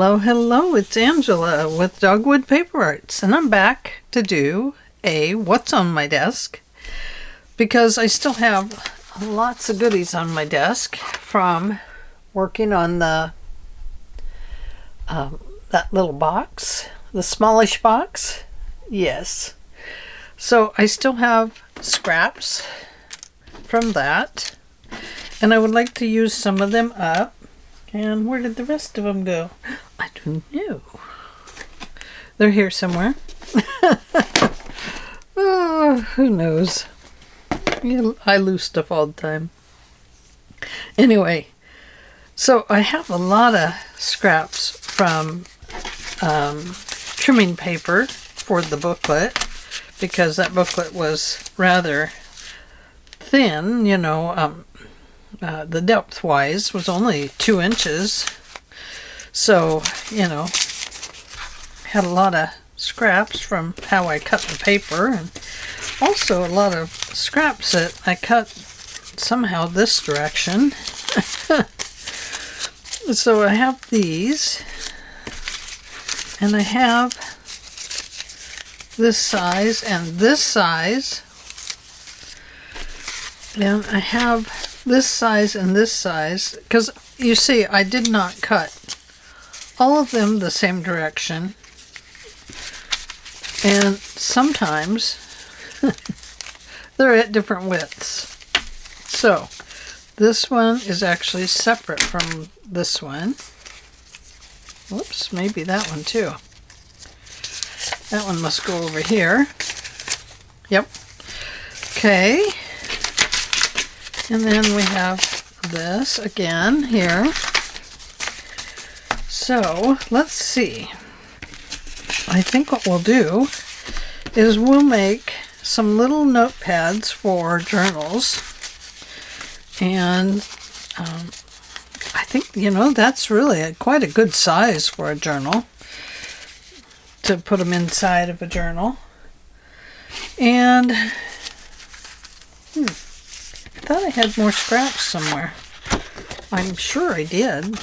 Hello, hello, it's Angela with Dogwood Paper Arts, and I'm back to do a What's on My Desk, because I still have lots of goodies on my desk from working on the that little box, the smallish box. Yes. So I still have scraps from that, and I would like to use some of them up. And where did the rest of them go? I don't know. They're here somewhere. Oh, who knows? I lose stuff all the time. Anyway, so I have a lot of scraps from trimming paper for the booklet, because that booklet was rather thin, you know. The depth-wise was only 2 inches, so, you know, had a lot of scraps from how I cut the paper, and also a lot of scraps that I cut somehow this direction. So I have these, and I have this size and this size, and I have this size and this size, because you see I did not cut all of them the same direction, and sometimes they're at different widths. So this one is actually separate from this one. Whoops, maybe that one too. That one must go over here. Yep. Okay. And then we have this again here. So let's see. I think what we'll do is we'll make some little notepads for journals. And I think, you know, that's really quite a good size for a journal, to put them inside of a journal. And I thought I had more scraps somewhere. I'm sure I did.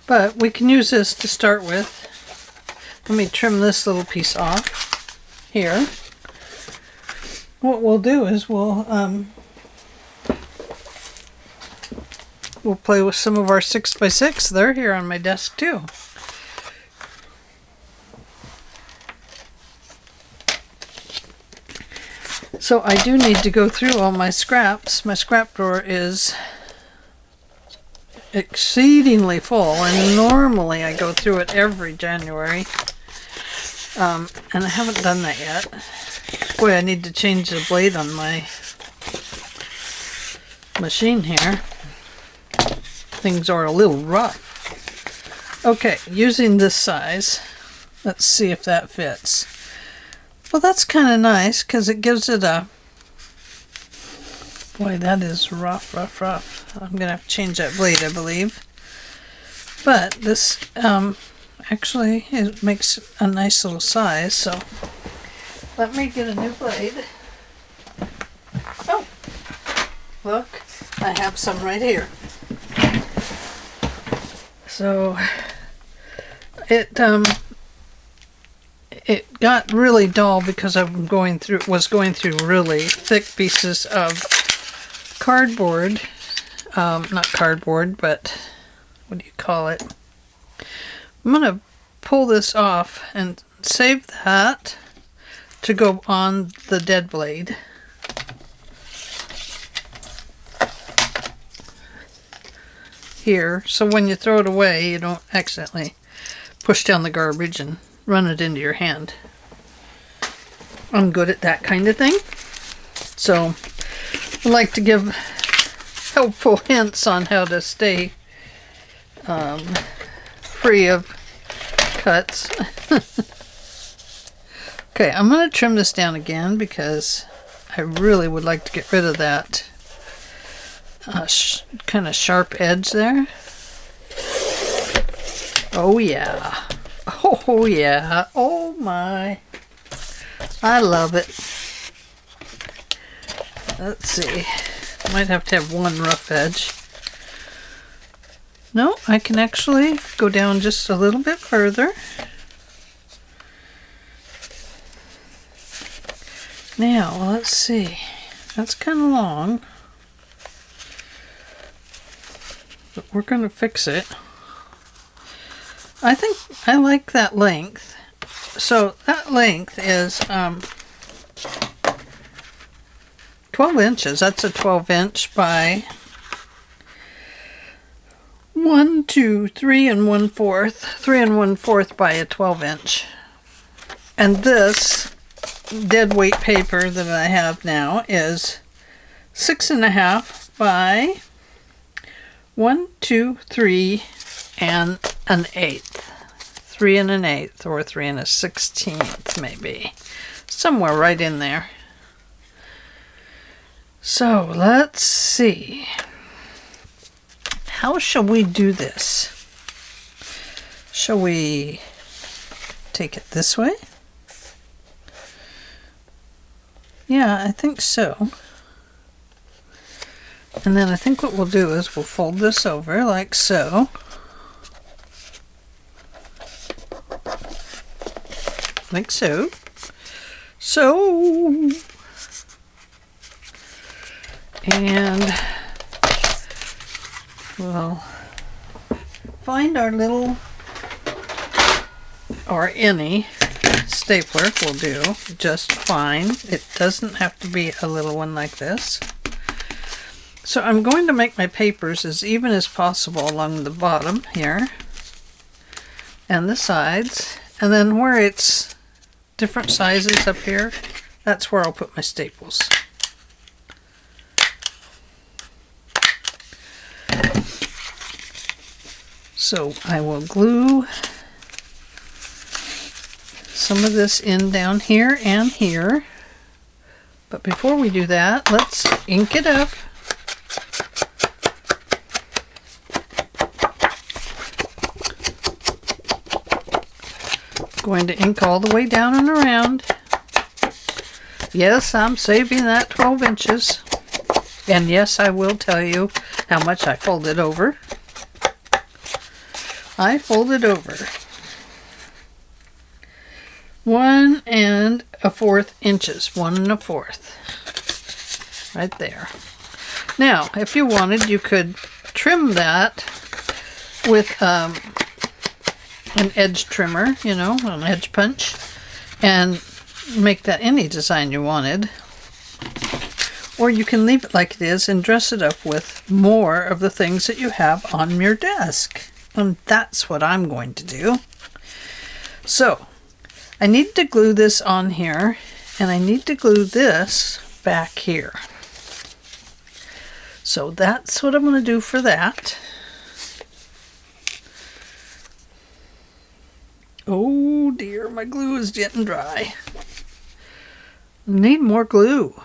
But we can use this to start with. Let me trim this little piece off here. What we'll do is we'll play with some of our 6x6. They're here on my desk too. So I do need to go through all my scraps. My scrap drawer is exceedingly full, and normally I go through it every January. And I haven't done that yet. Boy, I need to change the blade on my machine here. Things are a little rough. Okay, using this size, let's see if that fits. Well, that's kind of nice, because it gives it a... Boy, that is rough, rough, rough. I'm going to have to change that blade, I believe. But this actually it makes a nice little size, so let me get a new blade. Oh, look, I have some right here. So it got really dull because I was going through really thick pieces of cardboard. Not cardboard, but what do you call it? I'm going to pull this off and save that to go on the dead blade. Here, so when you throw it away, you don't accidentally push down the garbage and run it into your hand. I'm good at that kind of thing. So I like to give helpful hints on how to stay free of cuts. Okay, I'm going to trim this down again because I really would like to get rid of that kind of sharp edge there. Oh yeah. Oh yeah. Oh my. I love it. Let's see. Might have to have one rough edge. No, I can actually go down just a little bit further. Now, let's see. That's kind of long, but we're going to fix it. I think I like that length. So that length is 12 inches. That's a 12-inch by 1, 2, 3 and 1/4. 3 and 1/4 by a 12-inch. And this dead weight paper that I have now is 6.5 by 1, 2, 3 and 1/8. 3 and 1/8 or 3 and 1/16 maybe. Somewhere right in there. So let's see. How shall we do this? Shall we take it this way? Yeah, I think so. And then I think what we'll do is we'll fold this over like so. Like so. So. And we'll find our little, or any stapler will do just fine. It doesn't have to be a little one like this. So I'm going to make my papers as even as possible along the bottom here and the sides, and then where it's different sizes up here, that's where I'll put my staples. So I will glue some of this in down here and here. But before we do that, let's ink it up. Going to ink all the way down and around. Yes, I'm saving that 12 inches. And yes, I will tell you how much I folded over. I folded over 1 1/4 inches, 1 1/4, right there. Now, if you wanted, you could trim that with an edge trimmer, you know, an edge punch, and make that any design you wanted. Or you can leave it like it is and dress it up with more of the things that you have on your desk. And that's what I'm going to do. So, I need to glue this on here, and I need to glue this back here. So that's what I'm going to do for that. Oh dear, my glue is getting dry. Need more glue.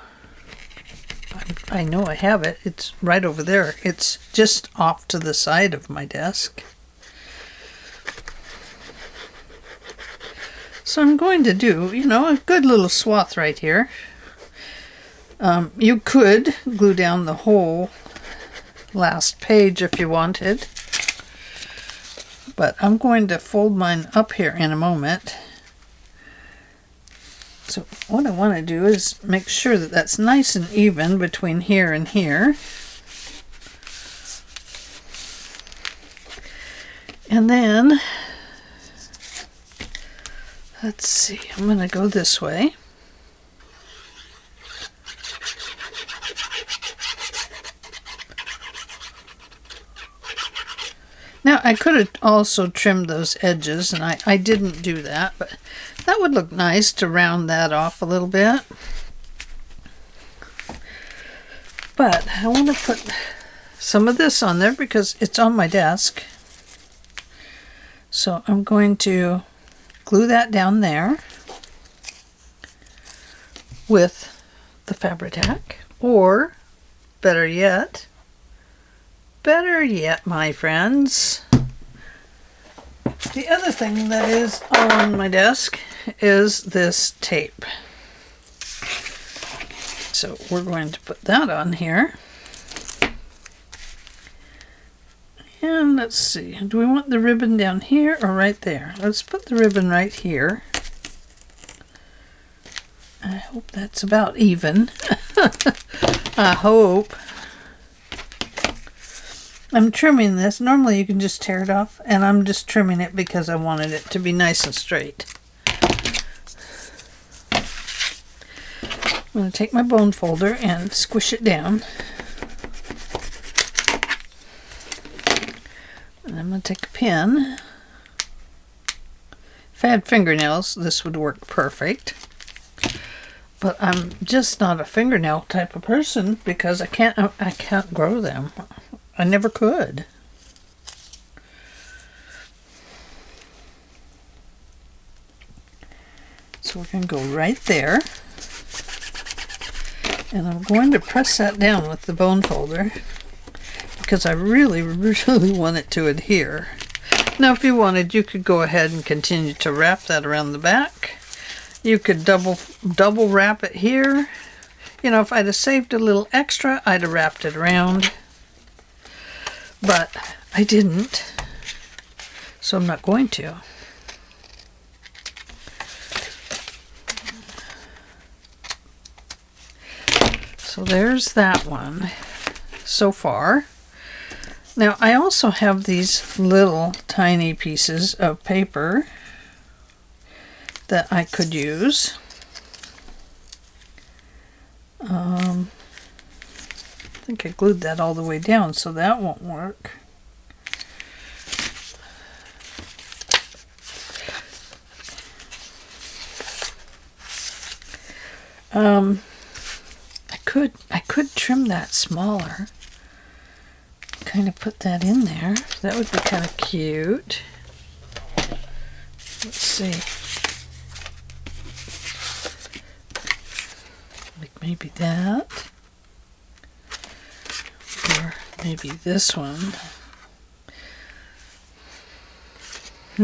I know I have it. It's right over there. It's just off to the side of my desk. So I'm going to do, you know, a good little swath right here. You could glue down the whole last page if you wanted. But I'm going to fold mine up here in a moment. So what I want to do is make sure that that's nice and even between here and here. And then, let's see, I'm going to go this way. Now, I could have also trimmed those edges, and I didn't do that, but that would look nice to round that off a little bit. But I want to put some of this on there because it's on my desk. So I'm going to glue that down there with the Fabri-Tac, or better yet, my friends, the other thing that is on my desk is this tape. So we're going to put that on here. And let's see, do we want the ribbon down here or right there? Let's put the ribbon right here. I hope that's about even. I hope. I'm trimming this. Normally you can just tear it off, and I'm just trimming it because I wanted it to be nice and straight. I'm going to take my bone folder and squish it down. And I'm going to take a pin. If I had fingernails, this would work perfect. But I'm just not a fingernail type of person because I can't grow them. I never could. So we're going to go right there. And I'm going to press that down with the bone folder because I really, really want it to adhere. Now, if you wanted, you could go ahead and continue to wrap that around the back. You could double wrap it here. You know, if I'd have saved a little extra, I'd have wrapped it around. But I didn't, so I'm not going to. So there's that one so far. Now I also have these little tiny pieces of paper that I could use. I think I glued that all the way down, so that won't work. I could trim that smaller. Kind of put that in there. That would be kind of cute. Let's see. Like maybe that. Or maybe this one. I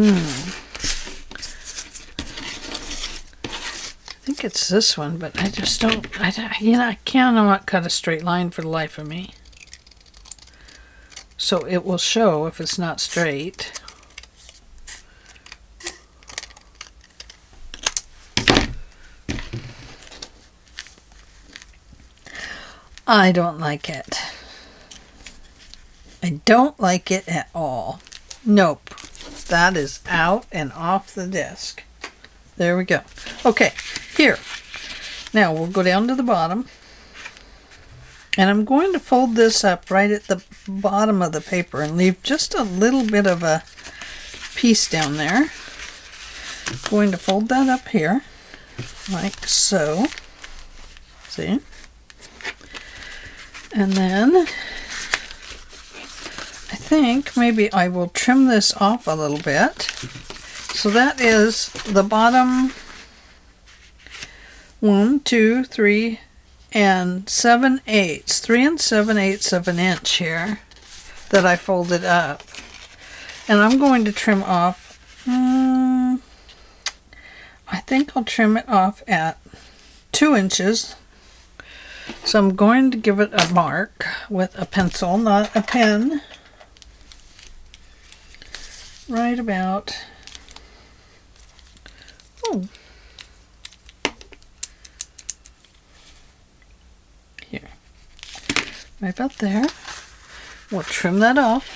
think it's this one, but I just don't, I cannot cut a straight line for the life of me. So it will show if it's not straight. I don't like it. I don't like it at all. Nope. That is out and off the disc. There we go. Okay, here. Now we'll go down to the bottom. And I'm going to fold this up right at the bottom of the paper and leave just a little bit of a piece down there. I'm going to fold that up here, like so. See? And then I think maybe I will trim this off a little bit. So that is the bottom 1, 2, 3, and 7/8, 3 7/8 of an inch here that I folded up. And I'm going to trim off, I think I'll trim it off at 2 inches. So I'm going to give it a mark with a pencil, not a pen. Right about, here. Right about there. We'll trim that off.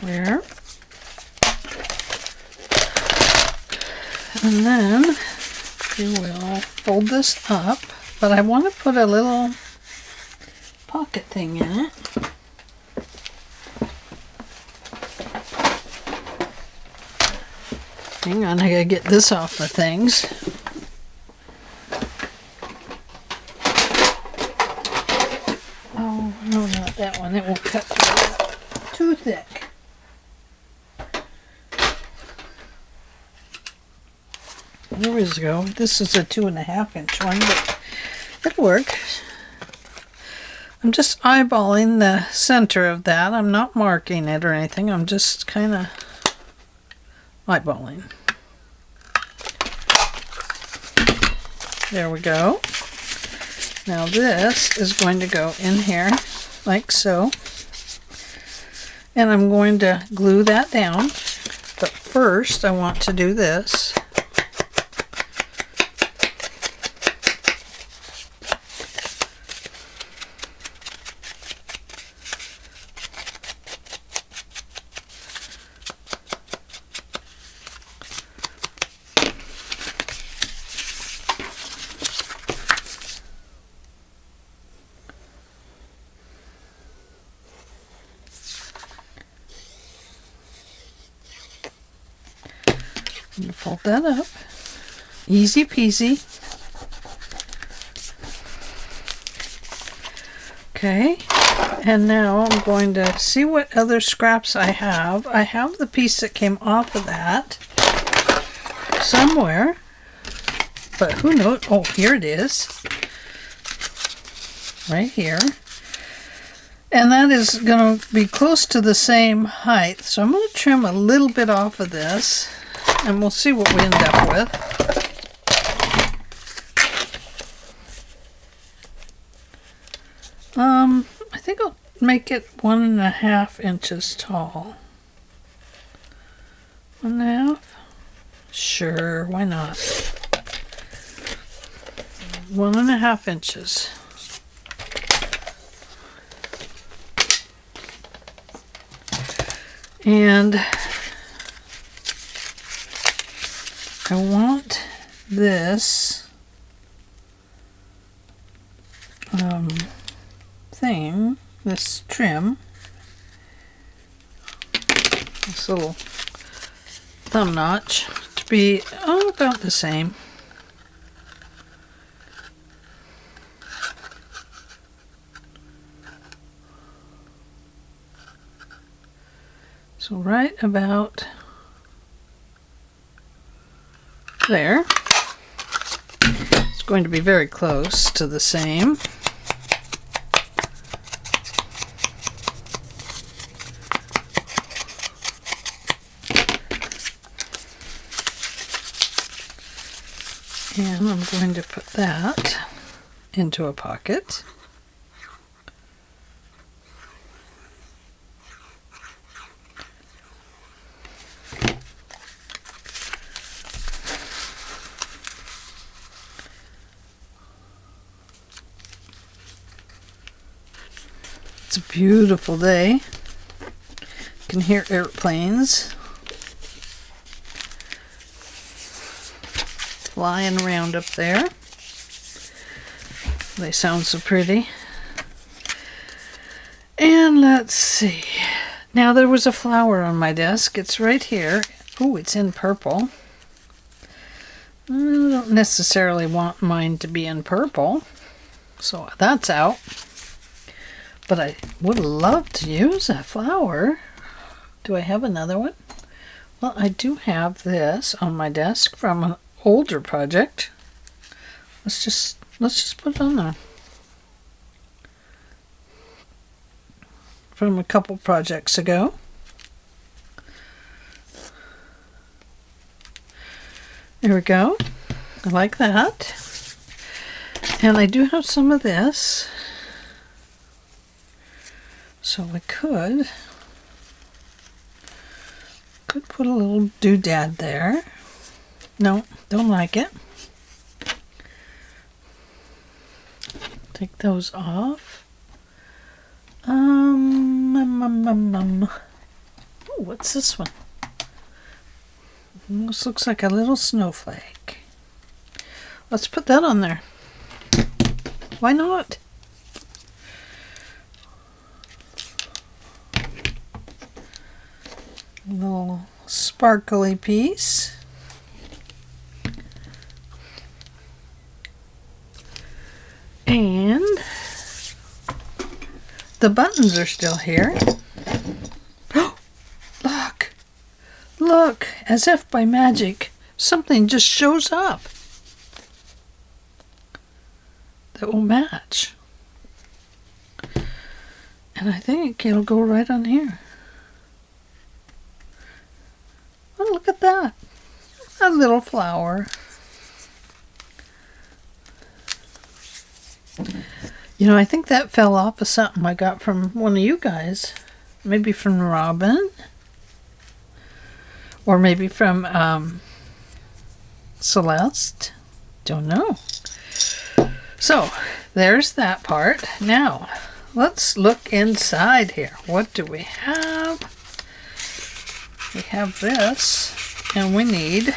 There. And then we will fold this up, but I want to put a little pocket thing in it. Hang on, I gotta get this off the things. Oh, no, not that one. It will cut too thick. There we go. This is a 2.5 inch one, but it'll work. I'm just eyeballing the center of that. I'm not marking it or anything. I'm just kind of eyeballing. There we go. Now this is going to go in here like so. And I'm going to glue that down. But first I want to do this. And fold that up. Easy peasy. Okay, and now I'm going to see what other scraps I have. I have the piece that came off of that somewhere, but who knows? Oh, here it is. Right here. And that is going to be close to the same height. So I'm going to trim a little bit off of this. And we'll see what we end up with. I think I'll make it 1.5 inches tall. 1.5? Sure, why not? 1.5 inches. And I want this thing, this trim, this little thumb notch, to be about the same. So right about there. It's going to be very close to the same. And I'm going to put that into a pocket. It's a beautiful day. You can hear airplanes flying around up there. They sound so pretty. And let's see. Now there was a flower on my desk. It's right here. Oh, it's in purple. I don't necessarily want mine to be in purple, so that's out. But I would love to use a flower. Do I have another one? Well, I do have this on my desk from an older project. Let's just put it on there. From a couple projects ago. There we go. I like that. And I do have some of this. So I could put a little doodad there. No, don't like it. Take those off. Ooh, what's this one? This looks like a little snowflake. Let's put that on there. Why not? A little sparkly piece. And the buttons are still here. Oh, look! Look! As if by magic, something just shows up that will match. And I think it'll go right on here. Oh, look at that. A little flower. You know, I think that fell off of something I got from one of you guys. Maybe from Robin. Or maybe from Celeste. Don't know. So, there's that part. Now, let's look inside here. What do we have? We have this. And we need a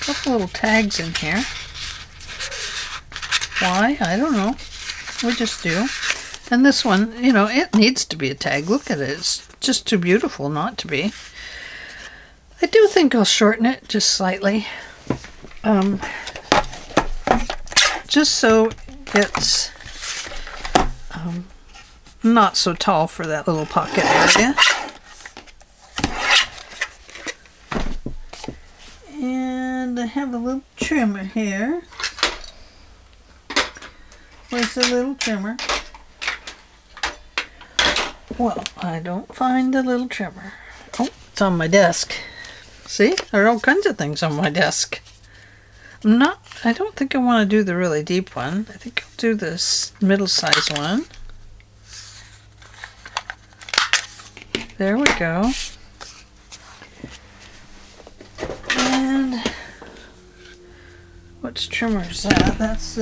couple little tags in here. Why? I don't know. We just do. And this one, you know, it needs to be a tag. Look at it. It's just too beautiful not to be. I do think I'll shorten it just slightly. Just so it's not so tall for that little pocket area. And I have a little trimmer here. Where's the little trimmer? Well, I don't find the little trimmer. Oh, it's on my desk. See? There are all kinds of things on my desk. I don't think I want to do the really deep one. I think I'll do this middle-sized one. There we go. And which trimmer is that? That's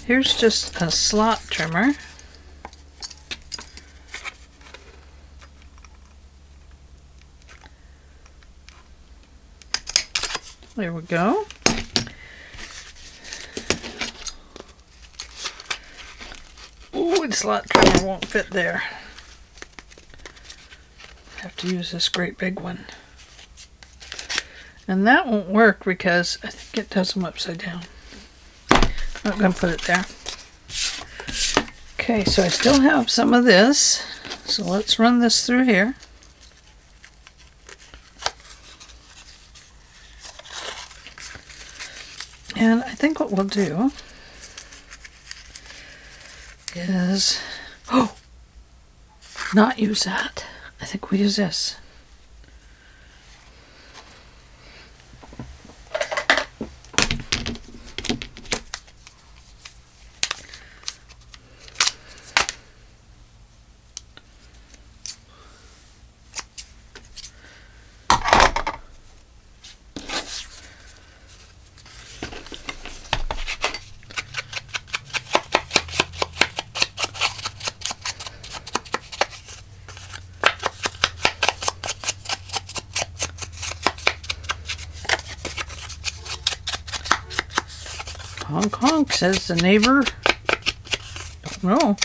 here's just a slot trimmer. There we go. Ooh, the slot trimmer won't fit there. Have to use this great big one. And that won't work because I think it does them upside down. Not going to put it there. Okay, so I still have some of this. So let's run this through here. And I think what we'll do is, not use that. I think we use this. Honk honk, says the neighbor. Don't know.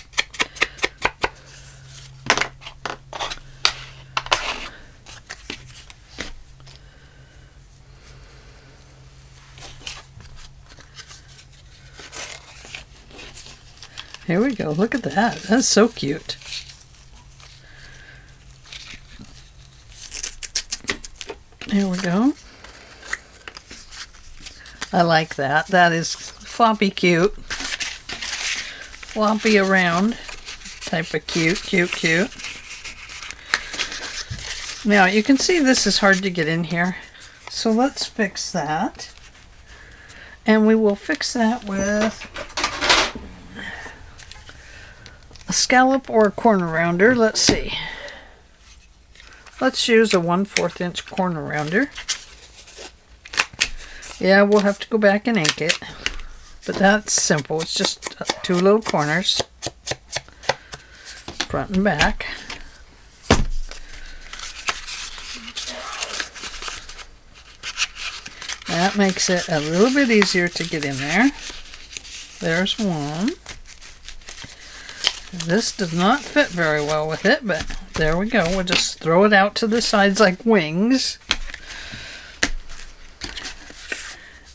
Here we go. Look at that. That's so cute. There we go. I like that. That is floppy cute. Floppy around type of cute, cute, cute. Now you can see this is hard to get in here. So let's fix that. And we will fix that with a scallop or a corner rounder. Let's see. Let's use a 1/4 inch corner rounder. Yeah, we'll have to go back and ink it. But that's simple. It's just 2 little corners. Front and back. That makes it a little bit easier to get in there. There's one. This does not fit very well with it, but there we go. We'll just throw it out to the sides like wings.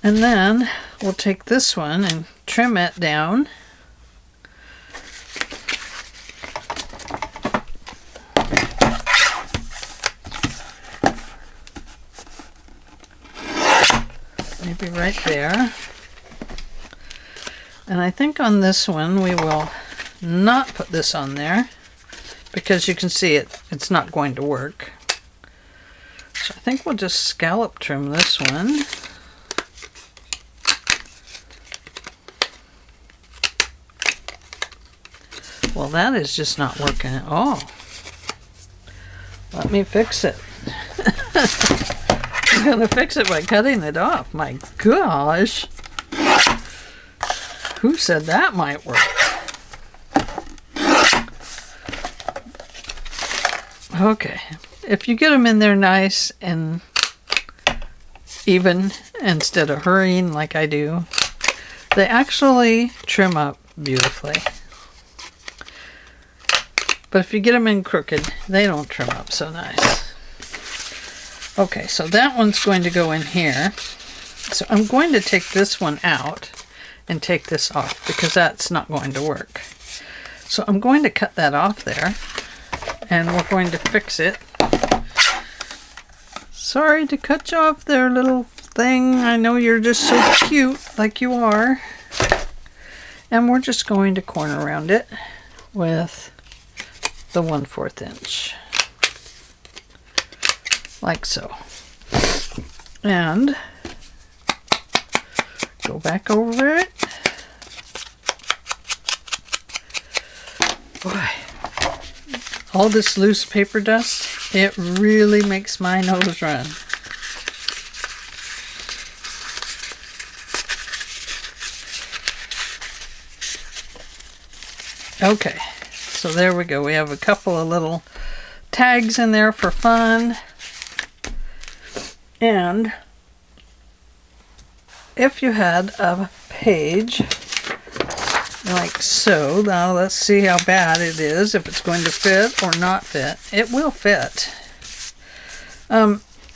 And then we'll take this one and trim it down. Maybe right there. And I think on this one we will not put this on there because you can see it's not going to work. So I think we'll just scallop trim this one. Well, that is just not working at all. Let me fix it. I'm gonna fix it by cutting it off. My gosh. Who said that might work? Okay. If you get them in there nice and even instead of hurrying like I do, they actually trim up beautifully. But if you get them in crooked, they don't trim up so nice. Okay, so that one's going to go in here. So I'm going to take this one out and take this off because that's not going to work. So I'm going to cut that off there and we're going to fix it. Sorry to cut you off there, little thing. I know you're just so cute like you are. And we're just going to corner around it with the 1/4 inch. Like so. And go back over it. Boy, all this loose paper dust, it really makes my nose run. Okay, so there we go. We have a couple of little tags in there for fun. And if you had a page like so, now let's see how bad it is, if it's going to fit or not fit. It will fit.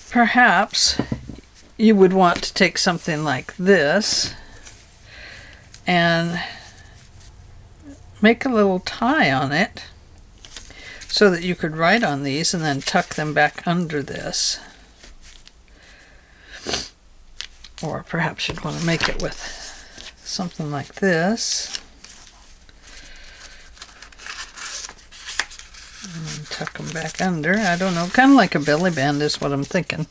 Perhaps you would want to take something like this and make a little tie on it so that you could write on these and then tuck them back under this. Or perhaps you'd want to make it with something like this. And tuck them back under. I don't know, kind of like a belly band is what I'm thinking.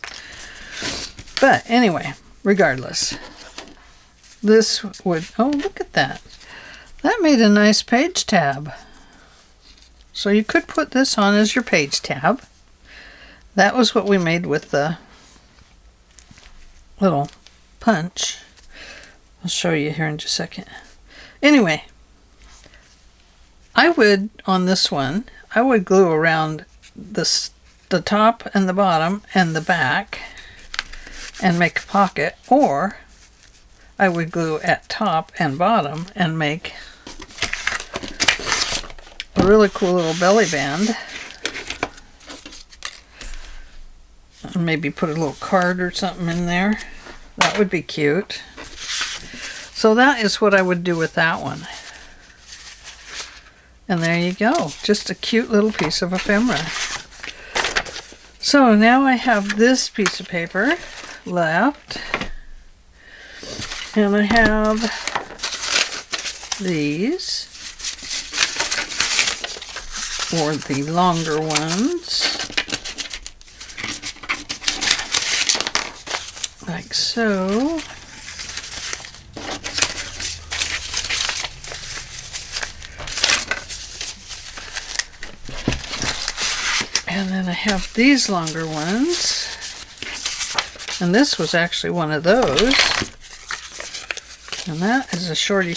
But anyway, regardless, this would, oh, look at that. That made a nice page tab. So you could put this on as your page tab. That was what we made with the little punch. I'll show you here in just a second. Anyway, I would, on this one, I would glue around the top and the bottom and the back and make a pocket, or I would glue at top and bottom and make a really cool little belly band. And maybe put a little card or something in there. That would be cute. So that is what I would do with that one. And there you go. Just a cute little piece of ephemera. So now I have this piece of paper left. And I have these, or the longer ones. Like so. And then I have these longer ones. And this was actually one of those. And that is a shorty.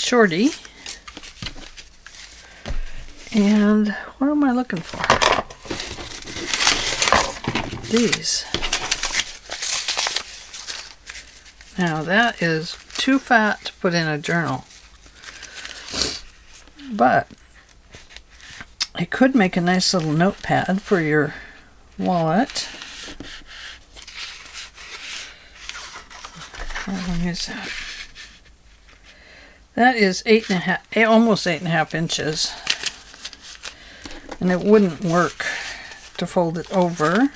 And what am I looking for? These. Now that is too fat to put in a journal, but I could make a nice little notepad for your wallet. How long is that? That is 8.5, almost 8.5 inches, and it wouldn't work to fold it over,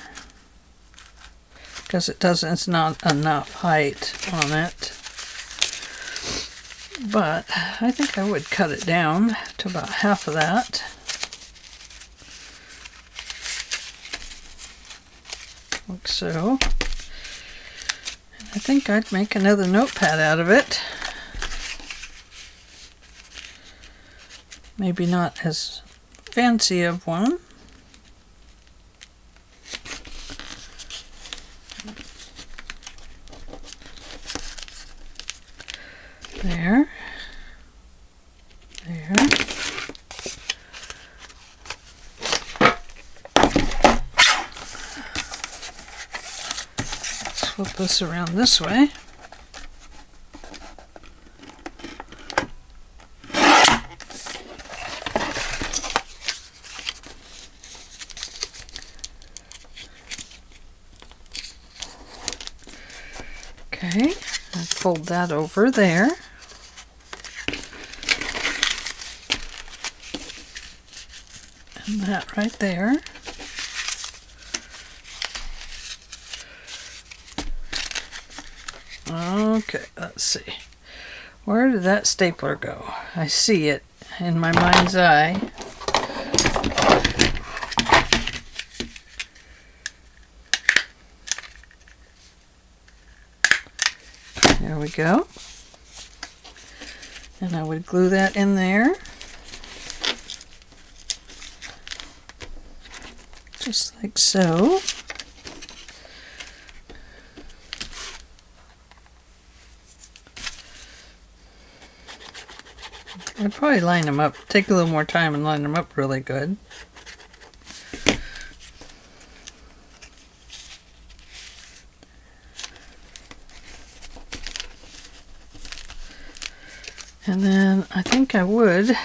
because it's not enough height on it. But I think I would cut it down to about half of that. Like so. And I think I'd make another notepad out of it. Maybe not as fancy of one. There. There. Let's flip this around this way. Okay, and fold that over there. And that right there. Okay, let's see. Where did that stapler go? I see it in my mind's eye. There we go. And I would glue that in there. Just like so. I'd probably line them up, take a little more time and line them up really good. And then I think I would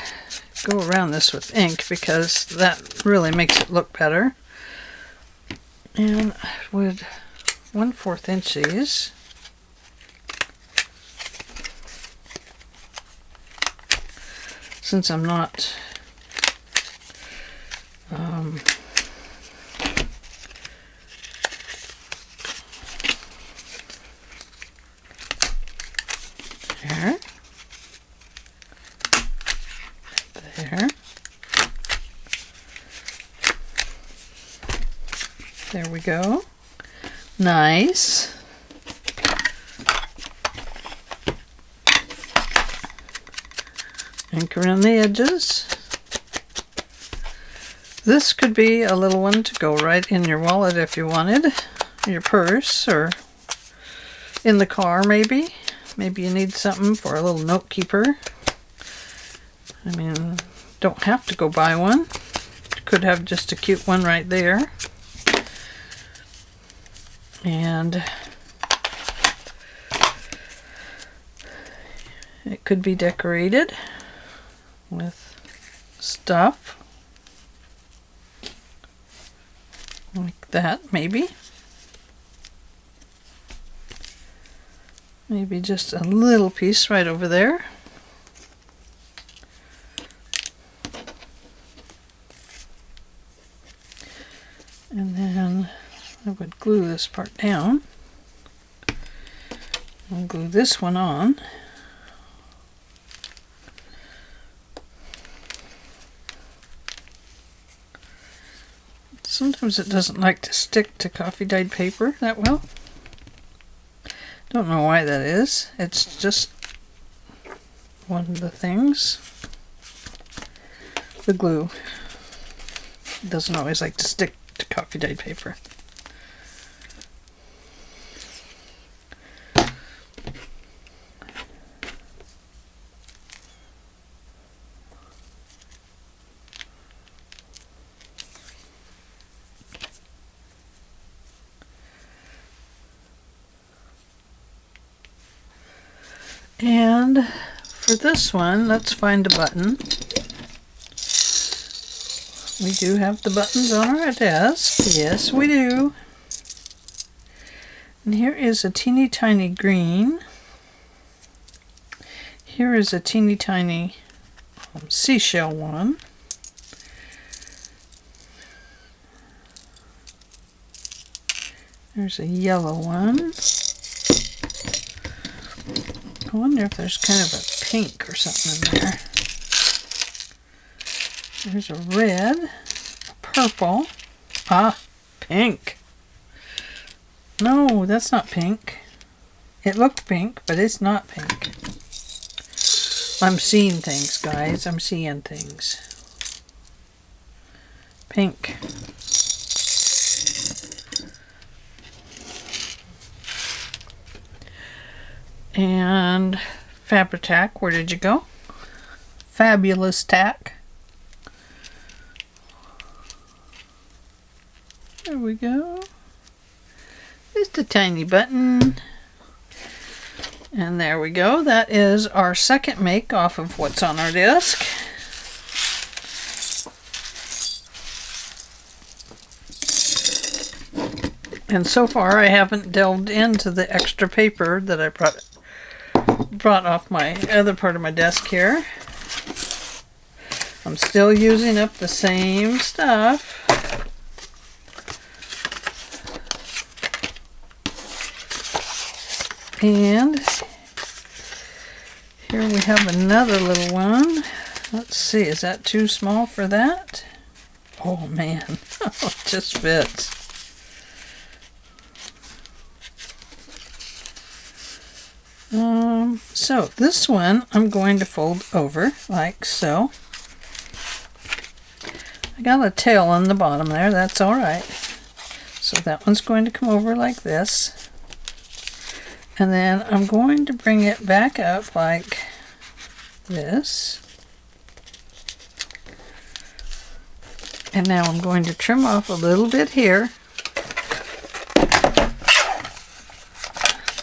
go around this with ink because that really makes it look better. And I would 1/4 inch these. Since I'm not there. There. There we go. Nice. Ink around the edges. This could be a little one to go right in your wallet if you wanted, your purse, or in the car maybe. Maybe you need something for a little note keeper. I mean, don't have to go buy one. You could have just a cute one right there. And it could be decorated with stuff like that, maybe. Maybe just a little piece right over there. And then I would glue this part down and glue this one on. Sometimes it doesn't like to stick to coffee dyed paper that well. Don't know why that is. It's just one of the things. The glue doesn't always like to stick to coffee dyed paper. And for this one, let's find a button. We do have the buttons on our desk. Yes, we do. And here is a teeny tiny green. Here is a teeny tiny seashell one. There's a yellow one. I wonder if there's kind of a pink or something in there. There's a red, a purple, pink. No, that's not pink. It looked pink, but it's not pink. I'm seeing things, guys. I'm seeing things. pink. And Fabri-Tac, where did you go? Fabulous Tack. There we go. Just a tiny button. And there we go. That is our second make off of what's on our disc. And so far I haven't delved into the extra paper that I brought off my other part of my desk here. I'm still using up the same stuff. And here we have another little one. Let's see, is that too small for that? Oh man, it just fits. So this one I'm going to fold over like so. I got a tail on the bottom there, that's alright. So that one's going to come over like this. And then I'm going to bring it back up like this. And now I'm going to trim off a little bit here.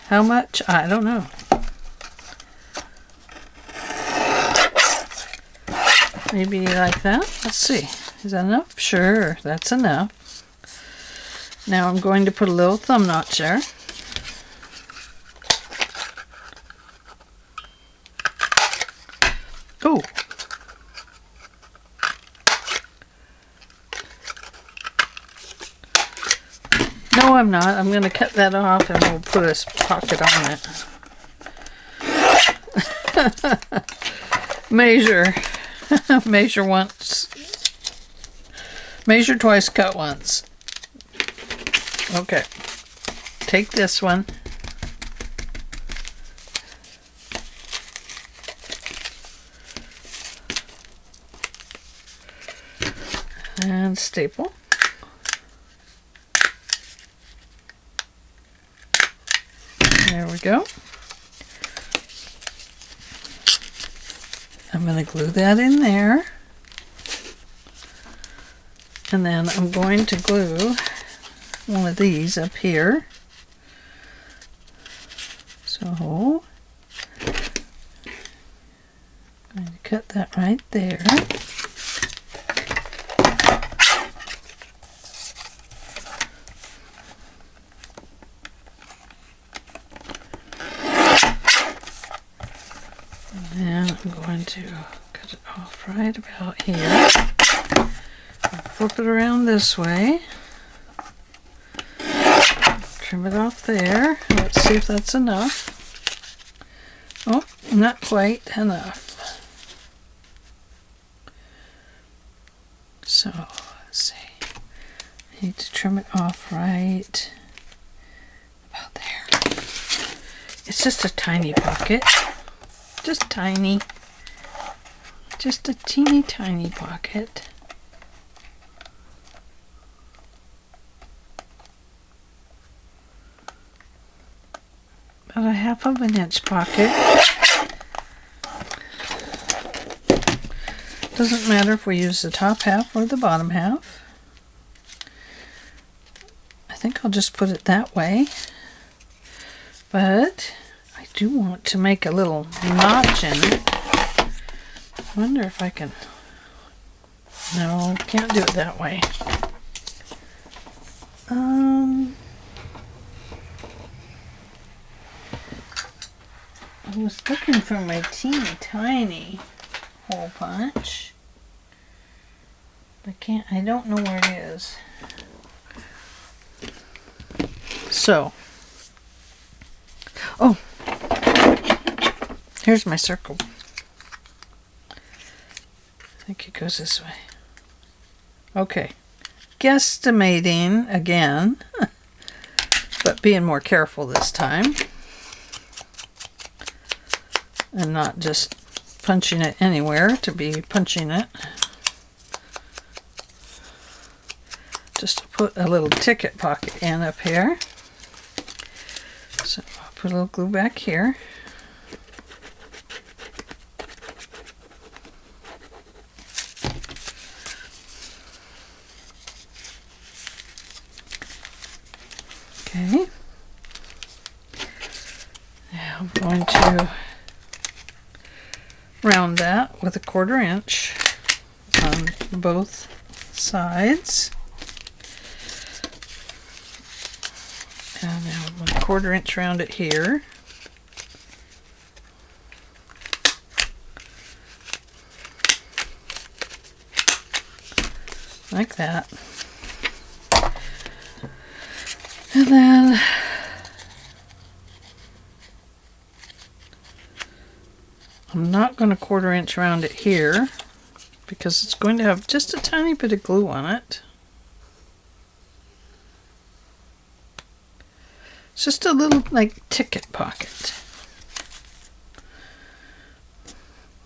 How much? I don't know. Maybe like that. Let's see. Is that enough? Sure, that's enough. Now I'm going to put a little thumb notch there. Oh. No, I'm not. I'm going to cut that off and we'll put a pocket on it. Measure. Measure once. Measure twice, cut once. Okay. Take this one. And staple. There we go. I'm going to glue that in there. And then I'm going to glue one of these up here. So I'm going to cut that right there. And I'm going to cut it off right about here. Flip it around this way. Trim it off there. Let's see if that's enough. Oh, not quite enough. So, let's see. I need to trim it off right about there. It's just a tiny pocket. Just tiny. Just a teeny tiny pocket. About a half of an inch pocket. Doesn't matter if we use the top half or the bottom half. I think I'll just put it that way. But I do want to make a little notch in it. I wonder if I can... No, can't do it that way. I was looking for my teeny tiny hole punch. I don't know where it is. So, oh, here's my circle. I think it goes this way. Okay, guesstimating again, but being more careful this time. And not just punching it anywhere to be punching it. put a little ticket pocket in up here. So I'll put a little glue back here. Okay. Now I'm going to round that with 1/4 inch on both sides. And now I'm going to 1/4 inch round it here. Like that. And then I'm not going to 1/4 inch round it here because it's going to have just a tiny bit of glue on it. It's just a little like ticket pocket.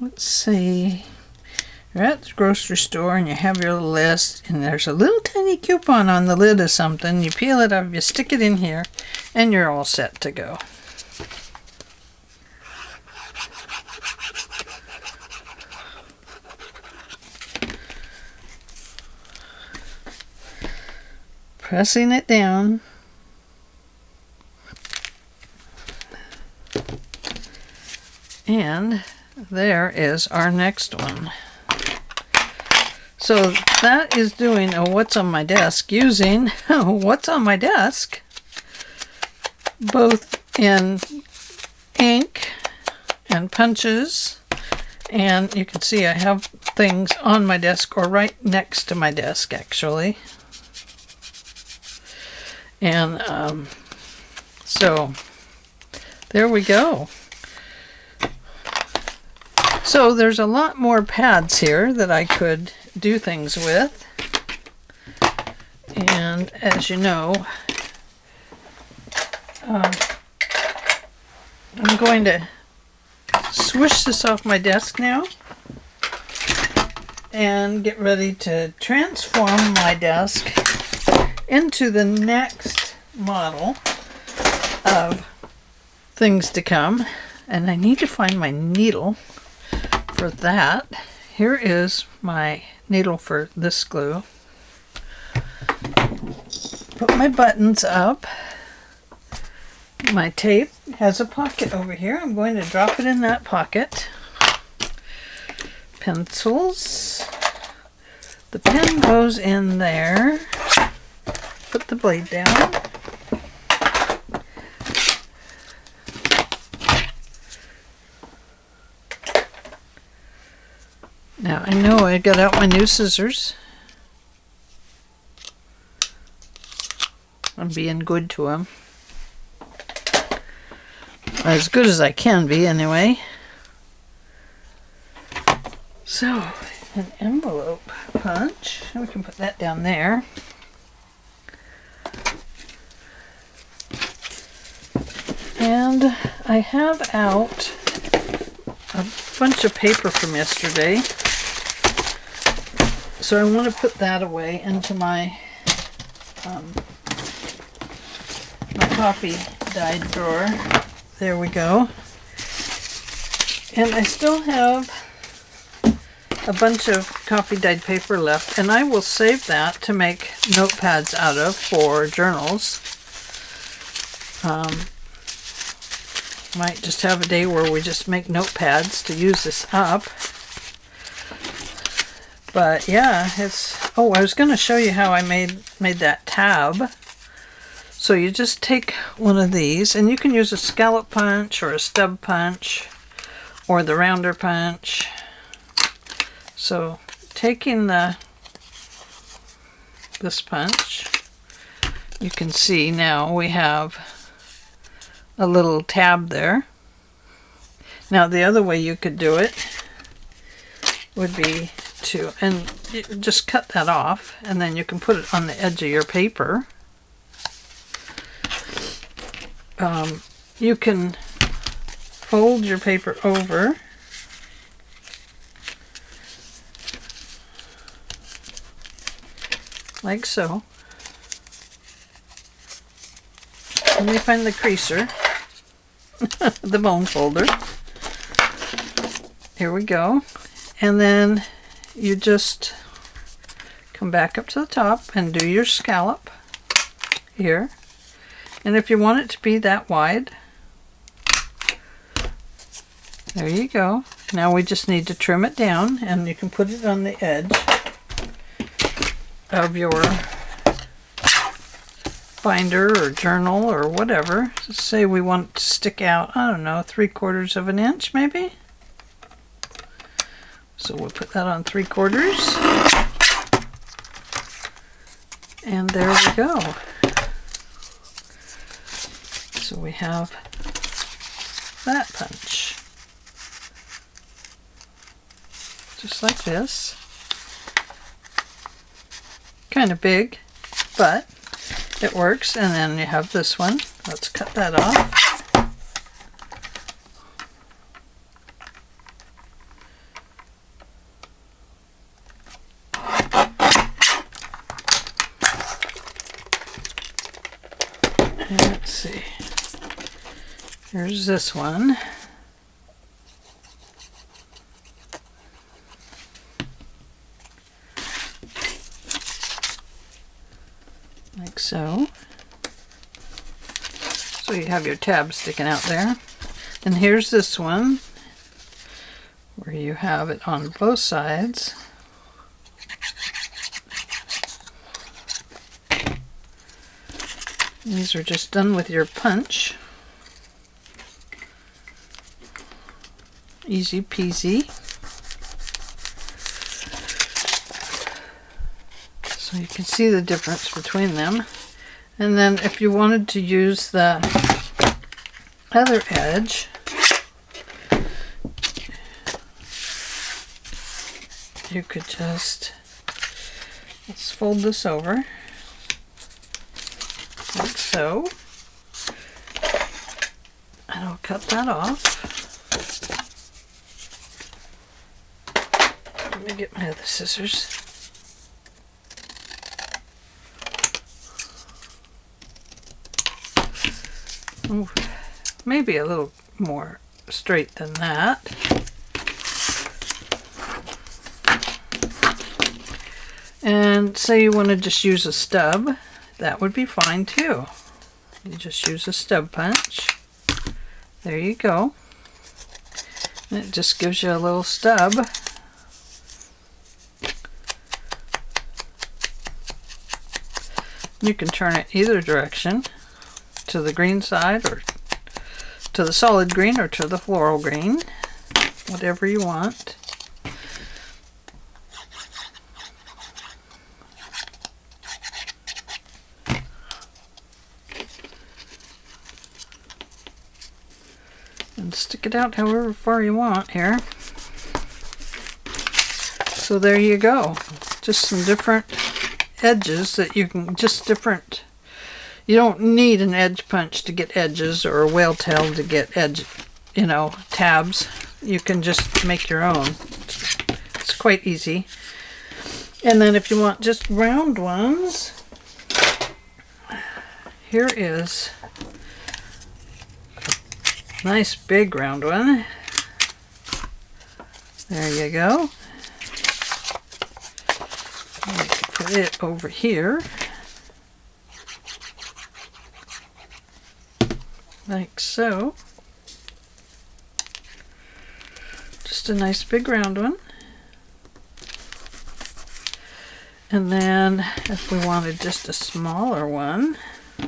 Let's see. You're at the grocery store and you have your little list and there's a little tiny coupon on the lid of something. You peel it up, you stick it in here, and you're all set to go. Pressing it down. And there is our next one. So that is doing a what's on my desk using what's on my desk, both in ink and punches. And you can see I have things on my desk or right next to my desk actually. And so there we go. So there's a lot more pads here that I could do things with. And as you know, I'm going to swish this off my desk now and get ready to transform my desk into the next model of things to come. And I need to find my needle for that. Here is my needle for this glue. Put my buttons up. My tape has a pocket over here. I'm going to drop it in that pocket. Pencils. The pen goes in there. Put the blade down. Now I know I got out my new scissors. I'm being good to them. As good as I can be anyway. So, an envelope punch. We can put that down there. And I have out a bunch of paper from yesterday. So I want to put that away into my my copy dyed drawer. There we go. And I still have a bunch of coffee dyed paper left, and I will save that to make notepads out of for journals. Might just have a day where we just make notepads to use this up. But yeah, it's, oh, I was going to show you how I made that tab. So you just take one of these, and you can use a scallop punch or a stub punch or the rounder punch. So taking this punch, you can see now we have a little tab there. Now the other way you could do it would be to, and you just cut that off, and then you can put it on the edge of your paper. You can fold your paper over like so, Let me find the creaser. The bone folder. Here we go. And then you just come back up to the top and do your scallop here. And if you want it to be that wide, there you go. Now we just need to trim it down, and you can put it on the edge of your binder or journal or whatever. Say we want it to stick out, I don't know, 3/4 of an inch maybe. So we'll put that on 3/4. And there we go. So we have that punch. Just like this. Kind of big, but it works. And then you have this one. Let's cut that off. And let's see. Here's this one. Like so. So you have your tab sticking out there. And here's this one where you have it on both sides. These are just done with your punch. Easy peasy. So you can see the difference between them. And then if you wanted to use the other edge, you could just, let's fold this over like so, and I'll cut that off. Let me get my other scissors. Ooh, maybe a little more straight than that. And say you want to just use a stub, that would be fine too. You just use a stub punch. There you go. And it just gives you a little stub. You can turn it either direction, to the green side or to the solid green or to the floral green, whatever you want. And stick it out however far you want here. So there you go. Just some different edges that you can, just different. You don't need an edge punch to get edges or a whale tail to get edge, you know, tabs. You can just make your own. It's quite easy. And then if you want just round ones, here is a nice big round one. There you go. Put it over here. Like so. Just a nice big round one. And then if we wanted just a smaller one, a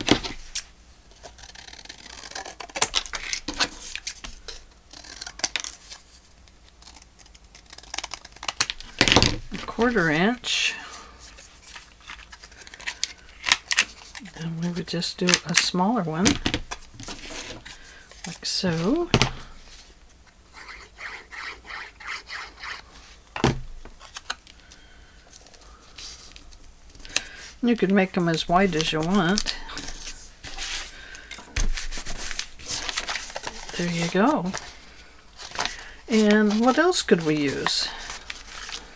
1/4 inch, and we would just do a smaller one. Like so. You can make them as wide as you want. There you go. And what else could we use?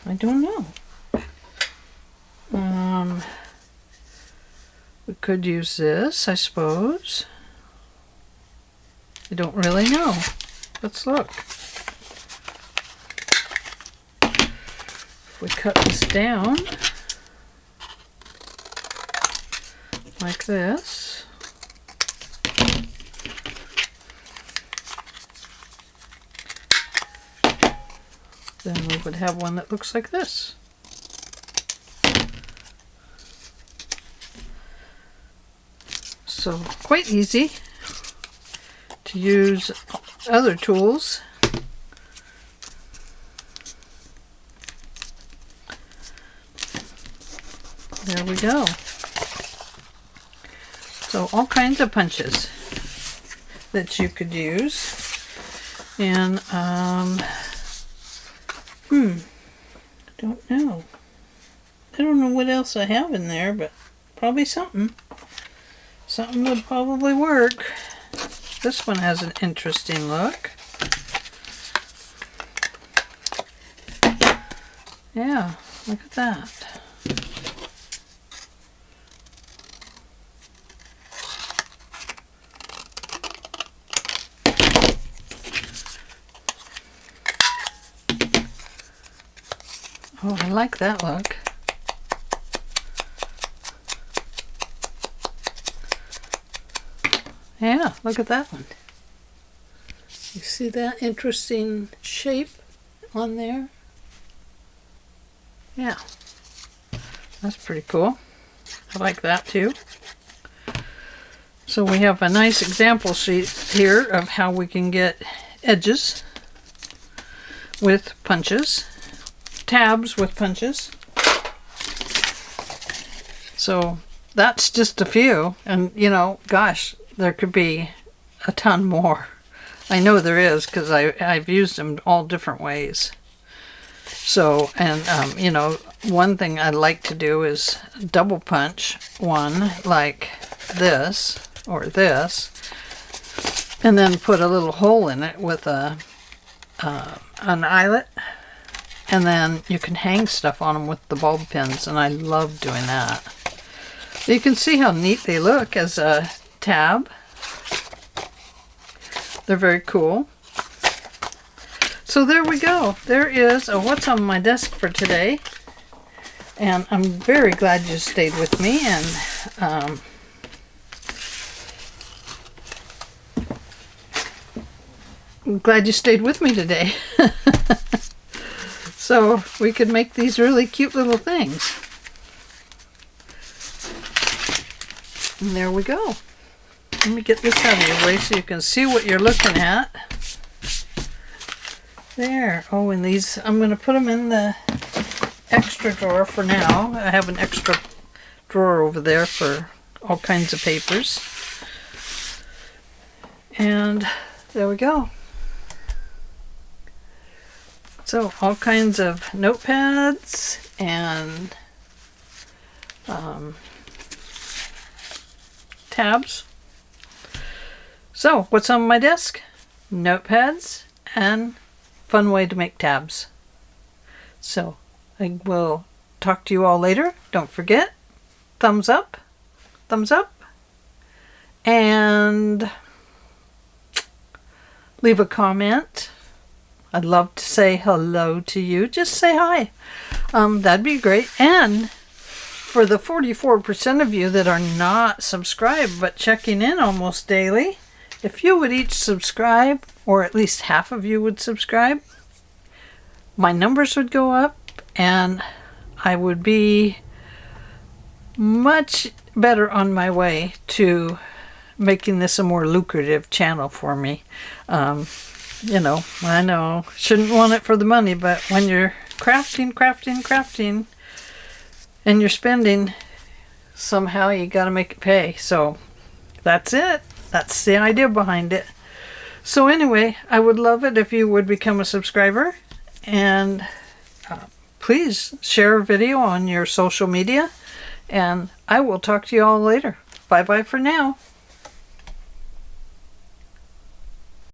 I don't know. We could use this, I suppose. I don't really know. Let's look. If we cut this down like this, then we would have one that looks like this. So quite easy to use other tools. There we go. So all kinds of punches that you could use. And don't know. I don't know what else I have in there, but probably something. Something would probably work. This one has an interesting look. Yeah, look at that. Oh, I like that look. Yeah, look at that one. You see that interesting shape on there? Yeah, that's pretty cool. I like that too. So we have a nice example sheet here of how we can get edges with punches, tabs with punches. So that's just a few, and you know, gosh, there could be a ton more. I know there is, because I've used them all different ways. So, and you know, one thing I like to do is double punch one like this or this, and then put a little hole in it with an eyelet, and then you can hang stuff on them with the bulb pins, and I love doing that. You can see how neat they look as a tab. They're very cool. So there we go. There is what's on my desk for today. And I'm very glad you stayed with me. And I'm glad you stayed with me today. So we could make these really cute little things. And there we go. Let me get this out of your way so you can see what you're looking at. There. Oh, and these, I'm going to put them in the extra drawer for now. I have an extra drawer over there for all kinds of papers. And there we go. So all kinds of notepads and tabs. So what's on my desk? Notepads and fun way to make tabs. So I will talk to you all later. Don't forget, thumbs up, and leave a comment. I'd love to say hello to you. Just say hi. That'd be great. And for the 44% of you that are not subscribed but checking in almost daily, if you would each subscribe, or at least half of you would subscribe, my numbers would go up and I would be much better on my way to making this a more lucrative channel for me. You know, I know, shouldn't want it for the money, but when you're crafting, and you're spending, somehow you got to make it pay. So that's it. That's the idea behind it. So anyway, I would love it if you would become a subscriber, and please share a video on your social media, and I will talk to you all later. Bye bye for now.